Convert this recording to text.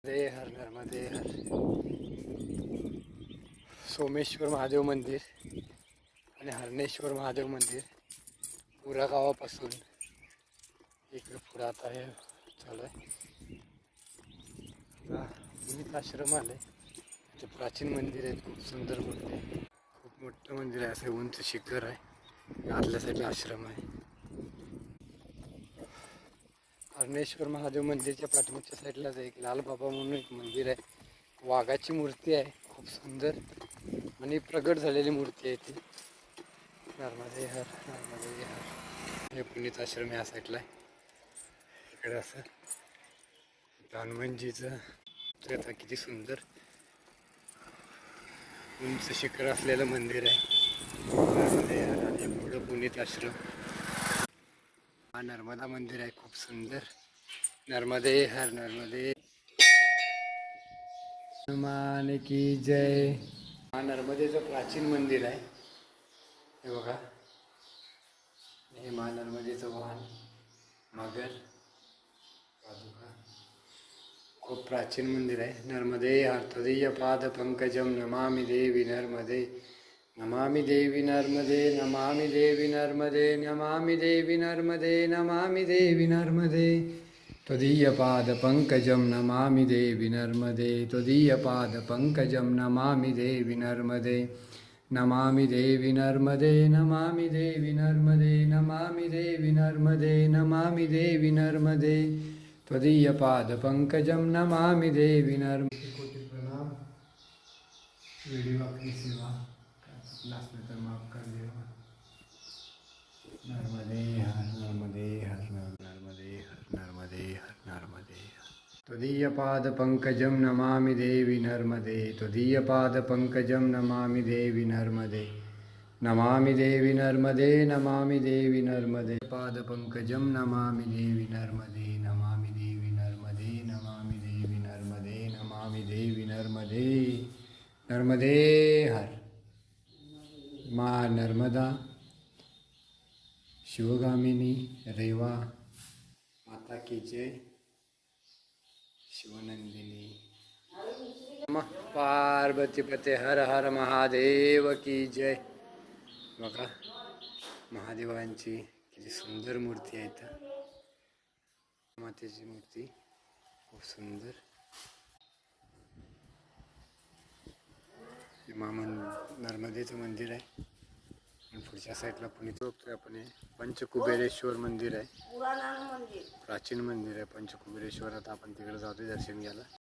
नर्मदे हर नर्मदे हर. सोमेश्वर महादेव मंदिर आणि हरणेश्वर महादेव मंदिर पुरा गावापासून इकडे पुढे आता हे चालू आहे. पुनीत आश्रम आले. ते प्राचीन मंदिर आहे, खूप सुंदर मूर्ती आहे, खूप मोठं मंदिर आहे. असं उंच शिखर आहे, आतल्या साईडला आश्रम आहे. हरणेश्वर महादेव मंदिरच्या पाठीमागच्या साईडलाच एक लालबाबा म्हणून एक मंदिर आहे. वाघाची मूर्ती आहे, खूप सुंदर आणि प्रगट झालेली मूर्ती आहे ती. नर्मदे हर नर्मदे हर. हे पुनीत आश्रम या साईडला आहे. इकडे असं हनुमानजीचं आता किती सुंदर उंच शिखर असलेलं मंदिर आहे. नर्मदे हर. आणि पुढं पुनीत आश्रम. हा नर्मदा मंदिर आहे, खूप सुंदर. नर्मदे हर नर्मदे. हनुमान की जय. हा नर्मदेचं प्राचीन मंदिर आहे. हे बघा, हे मा नर्मदेचं वाहन मगर पादुका. खूप प्राचीन मंदिर आहे. नर्मदे हर तदीय पाद पंकजम नमामि देवी नर्मदे. नमामि देवी नर्मदे. नमामि देवी नर्मदे. नमामि देवी नर्मदे. नमामि देवी नर्मदे. त्वदीयपाद पंकजम नमामि देवी नर्मदे. त्वदीयपाद पंकजम नमामि देवी नर्मदे. नमामि देवी नर्मदे. नमामि देवी नर्मदे. नमामि देवी नर्मदे. नमामि देवी नर्मदे. त्वदीयपाद पंकजम नमामि देवी नर्मदे. कोटि प्रणाम. व्हिडिओ आपली सेवा असलं तर माफ कर देवा. नर्मदे हर नर्मदे हर नर्मदे हर नर्मदे हर नर्मदे. त्वदीयपाद पंकजम नमामि देवी नर्मदे. त्वदीयपाद पंकजम नमामि देवी नर्मदे. नमामि देवी नर्मदे. नमामि देवी नर्मदे. पाद पंकजम नमामि देवी नर्मदे. नमामि देवी नर्मदे. नमामि देवी नर्मदे. नमामि देवी नर्मदे. नर्मदे हर. मा नर्मदा शिवगामिनी रेवा माता की जय. शिवनंदिनी पार्वतीपते हर हर महादेव की जय. बघा महादेवांची किती सुंदर मूर्ती आहे इथं. मातेची मूर्ती खूप सुंदर. नर्मदेचं मंदिर आहे. आणि पुढच्या साईडला पुण्यात बघतोय आपण हे पंचकुबेरेश्वर मंदिर आहे. प्राचीन मंदिर आहे पंचकुबेरेश्वर. आता आपण तिकडे जातोय दर्शन घ्यायला.